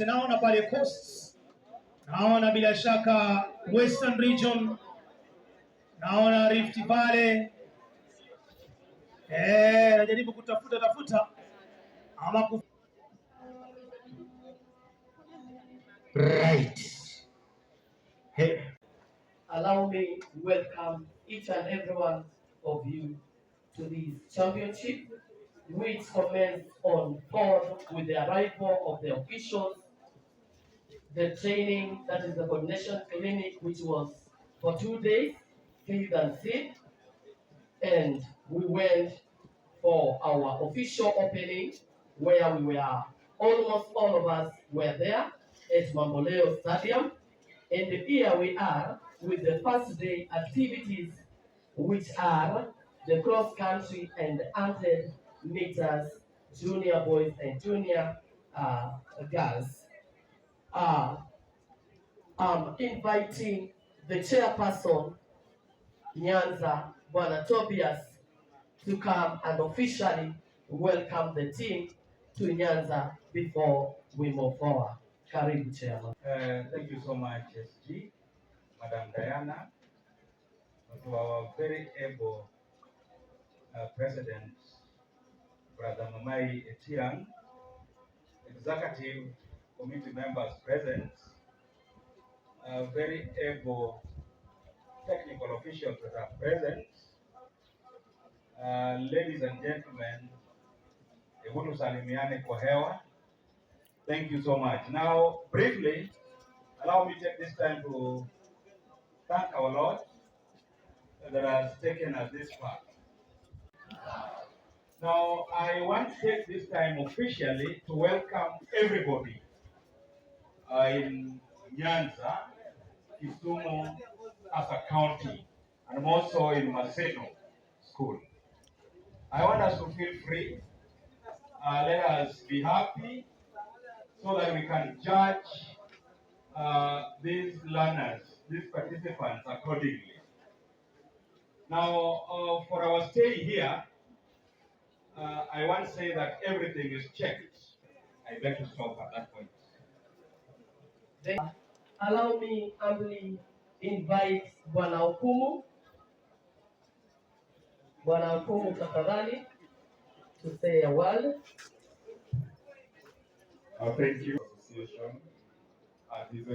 wote. Naona pale Coast, naona bila shaka Western Region, naona Rift Valley. Najaribu kutafuta ama right. Hey. Allow me to welcome each and every one of you to this championship, which commenced on 4th with the arrival of the officials, the training, that is the coordination clinic, which was for 2 days, feed and seed, and we went for our official opening, where we were, almost all of us were there at Mamboleo Stadium. And here we are with the first day activities, which are the cross country and 100 meters junior boys and junior girls. I'm inviting the chairperson, Nyanza, Bwana Tobias, to come and officially welcome the team to Nyanza before we move forward. Karibu, Chairman. Thank you so much, SG, Madam Diana, to our very able President, Brother Mamai Etiang, executive committee members present, very able technical officials that are present, ladies and gentlemen, Ebutu Salimiane kwa hewa. Thank you so much. Now, briefly, allow me to take this time to thank our Lord that has taken us this far. Now, I want to take this time officially to welcome everybody in Nyanza, Kisumu as a county, and also in Maseno School. I want us to feel free. Let us be happy so that we can judge these learners, these participants accordingly. Now, for our stay here, I want to say that everything is checked. I'd like to stop at that point. Allow me humbly invite Bwana Okumu. Bwana Okumu, tafadhali, to say a word. Thank you, Association, and his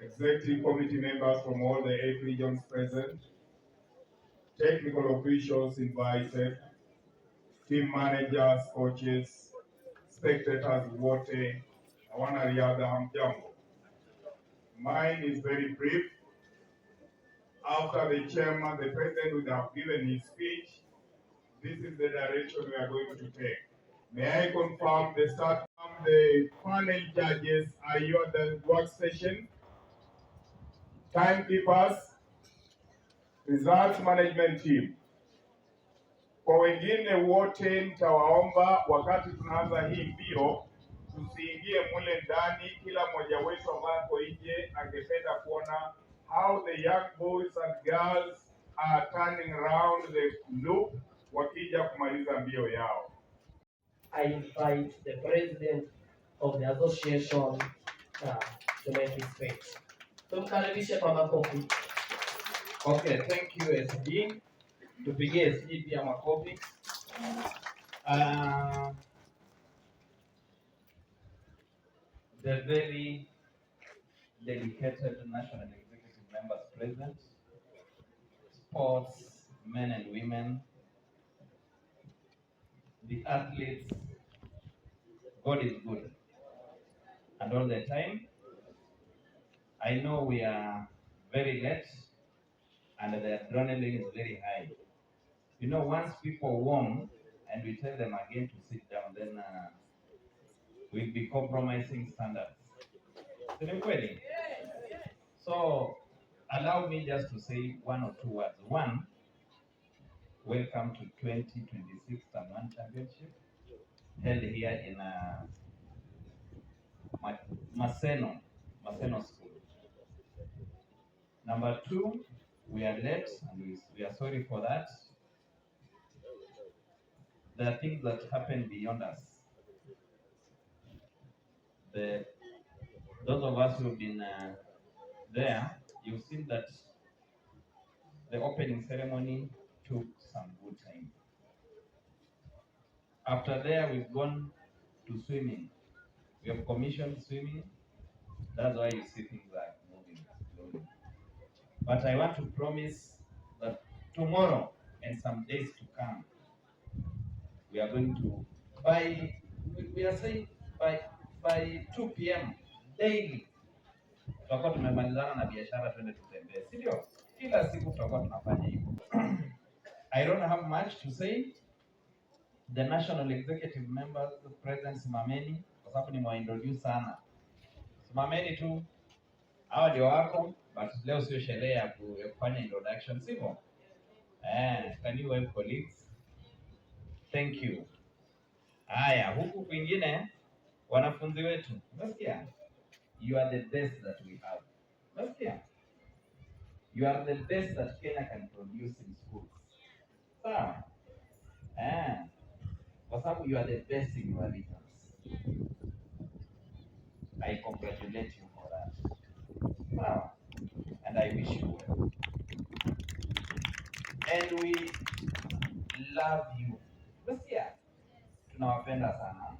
executive committee members from all the 8 regions present, technical officials invited, team managers, coaches, spectators, wote, wanariadha, hamjambo. Mine is very brief. After the chairman, the president would have given his speech. This is the direction we are going to take. May I confirm the start of the panel judges? Are you at the workstation? Timekeepers, results management team. Kwa wengine wote nitawaomba wakati tunaanza hii mbio tusiingie mule ndani, kila mmoja wetu ambapo nje angependa kuona how the young boys and girls are turning around the loop wakija kumaliza mbio yao. I invite the president of the association to make his speech. Tumkaribishe kwa makofi. Okay, thank you SG. Tupigie SG pia makofi. The very dedicated national executive members present, sports, men and women, the athletes, God is good. And all the time, I know we are very late and the adrenaline is very high. You know, once people warn and we tell them again to sit down, then we'll be compromising standards. So allow me just to say 1 or 2 words. One, welcome to 2026 Taman Championship held here in Maseno School. Number 2, we are late and we are sorry for that. There are things that happen beyond us. those of us who've been there, you've seen that the opening ceremony took some good time. After there, we've gone to swimming. We have commissioned swimming. That's why you see things are moving slowly. But I want to promise that tomorrow and some days to come, we are going to, we are saying by 2 p.m. daily, tutakuwa tumemalizana na biashara, twende tutembee, si ndio? Kila siku tutakuwa tunafanya hivyo. I don't have much to say. The national executive members, President Simameni, kwa sababu nimewaintroduce sana. Simameni tu, hawa ndio wako, but leo sio sherehe ya kufanya introduction, sivyo? Can you help colleagues? Thank you. Haya, huku kwingine wanafunzi wetu, unasikia? You are the best that we have. Unasikia? You are the best that Kenya can produce in schools. Sawa? Kwa sababu you are the best in your regions. I congratulate you for that. Sawa? And I wish you well. And we love you. Unasikia? Tunawapenda sana.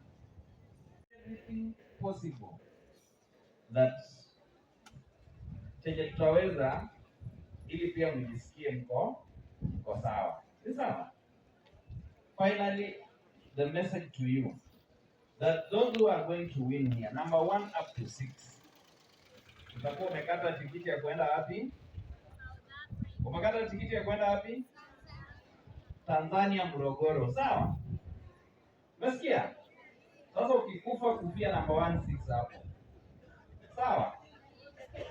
Everything possible that chenye tutaweza ili pia mjisikie mko sawa. Ni sawa? Finally, the message to you that those who are going to win here, number 1 up to 6, utakuwa umekata tikiti ya kwenda wapi? Umekata tikiti ya kwenda wapi? Tanzania, Morogoro. Sawa? Unasikia? Sasa ukikufa kufia number 1 6 hapo. Sawa?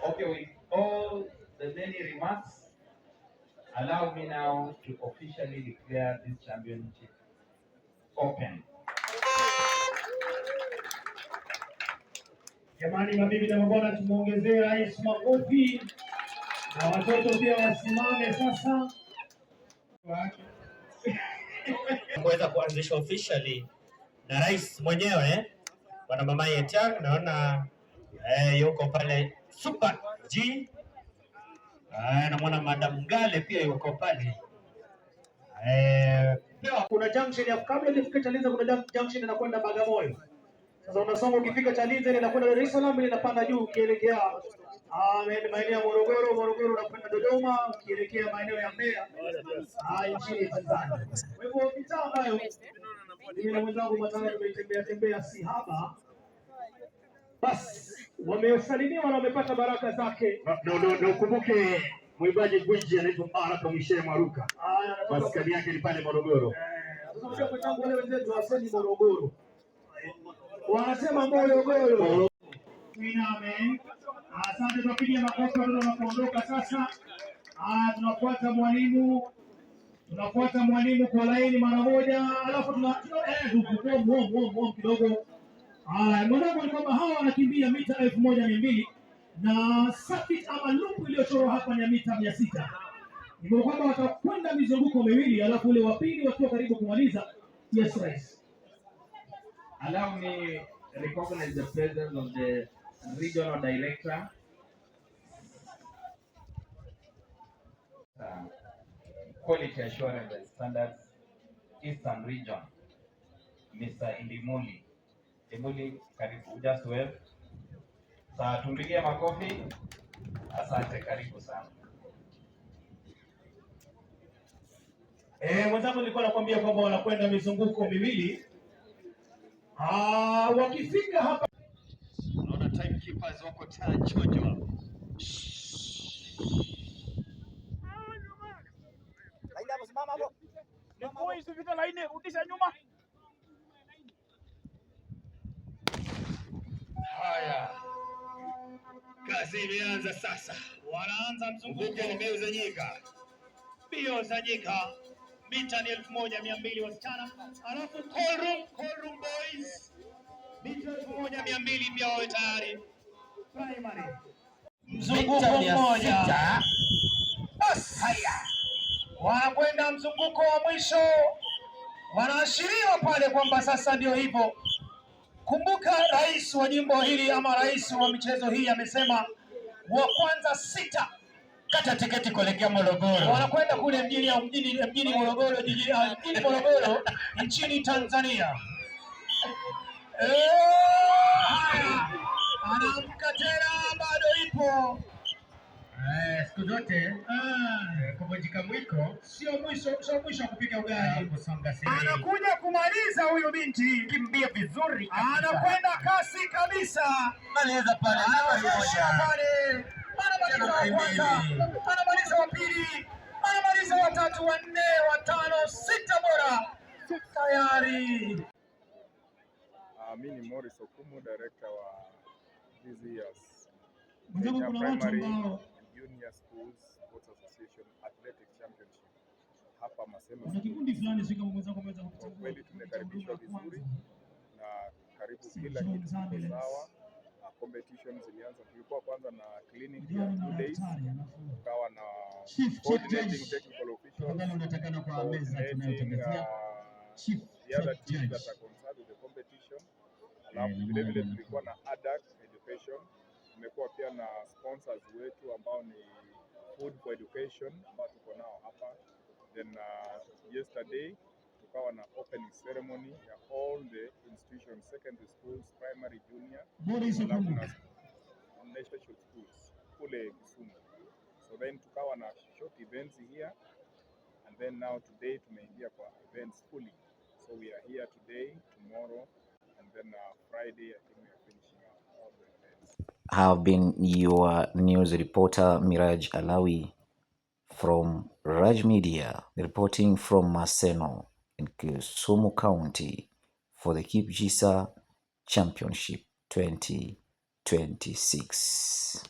Okay, with all the many remarks, allow me now to officially declare this championship open. Jamani, mabibi na mabwana, tumuongezee rais makofi na watoto pia wasimame sasa. Kuweza kuanzishwa officially na rais mwenyewe Bwana Mama Yetiang, naona yuko pale Super G. Namuona Madam Ngale pia yuko pale. Kuna junction ya kabla ifike Chalinze, kuna junction inakwenda Bagamoyo. Sasa unasonga ukifika Chalinze inakwenda Dar es Salaam, inapanda juu ukielekea maeneo ya Morogoro unakwenda Dodoma, ukielekea maeneo ya Mbeya nchini Tanzania. Kwa hivyo mitaa ambayo mimi na mwenzangu Matana tumetembea si haba, basi wamesalimiwa na wamepata baraka zake. Na ukumbuke mwimbaji gwiji anaitwa Baraka Mishe Maruka. Maskani yake ni pale Morogoro. Sasa kwa tangu wale wenzetu waseni Morogoro, wanasema Morogoro. Tuiname. Asante, tupigie makofi wanapoondoka sasa. Tunafuata mwalimu kwa laini mara moja, alafu kidogo. Mwanangu ni kwamba hawa wanakimbia mita 1200 na circuit ama loop iliyochorwa hapa ni mita 600. Ni kwamba watakwenda mizunguko miwili, alafu ule wa pili wakiwa karibu kumaliza. Yes, Rais. Allow me recognize the presence of the regional director, quality assurance and standards, Eastern Region, Mr. Indimuli. Indimuli, karibu, just well. Sasa tumpigie makofi. Asante, karibu sana. Mwenzangu nilikuwa nakwambia kwamba wanakwenda mizunguko miwili. Wakifika hapa Naona timekeepers wako chonjo. Laini hapo, simama hapo. Niko isifika laini, rudisha nyuma. Haya. Kazi imeanza sasa. Wanaanza mzunguko wa mbio za nyika. Mbio za nyika. Mita ni 1200 wasichana. Alafu call room boys. Mita 1200 pia wawe tayari. primary. Mzunguko mmoja. Bas, haya. Wanakwenda mzunguko wa mwisho. Wanaashiriwa pale kwamba sasa ndio hivyo. Kumbuka rais wa jimbo hili ama rais wa michezo hii amesema wa kwanza 6 kata tiketi kuelekea Morogoro. Wanakwenda kule mjini Morogoro, mjini Morogoro nchini Tanzania. Haya, anaamka tena, bado ipo. Siku zote kuvunjika mwiko sio mwisho kupiga ugali. Anakuja kumaliza huyu binti, Kimbia vizuri, anakwenda kasi kabisa. maliza pale, Anamaliza wa kwanza, anamaliza wa pili, anamaliza wa 3, wa 4, wa 5, 6 bora tayari. Mimi ni Morris Okumu, director wa this year's Mzungu, kuna watu ambao Junior Schools Sports Association Athletic Championship hapa Maseno. kuna kikundi fulani sio kama mwenzako ameweza Kwa kukutambua. kweli tumekaribishwa vizuri na karibu kila kitu kiko sawa. Competition zilianza, tulikuwa kwanza na clinic ya 2 days, tukawa na coordinating technical officials, unatakana kwa meza tunayotangazia the other teams that are concerned with the competition. Alafu vile vile tulikuwa na adult education, tumekuwa pia na sponsors wetu ambao ni Food for Education ambao tuko nao hapa. Then yesterday tukawa na opening ceremony ya all the institutions, secondary schools, primary, junior, alafu na special schools kule Kisumu. So then tukawa na short events here, and then now today tumeingia kwa events fully. So we are here today, tomorrow, and then Friday I think we are finishing up all the events. Have been your news reporter Miraj Alawi from Raj Media, reporting from Maseno in Kisumu County for the Kipchisa Championship 2026.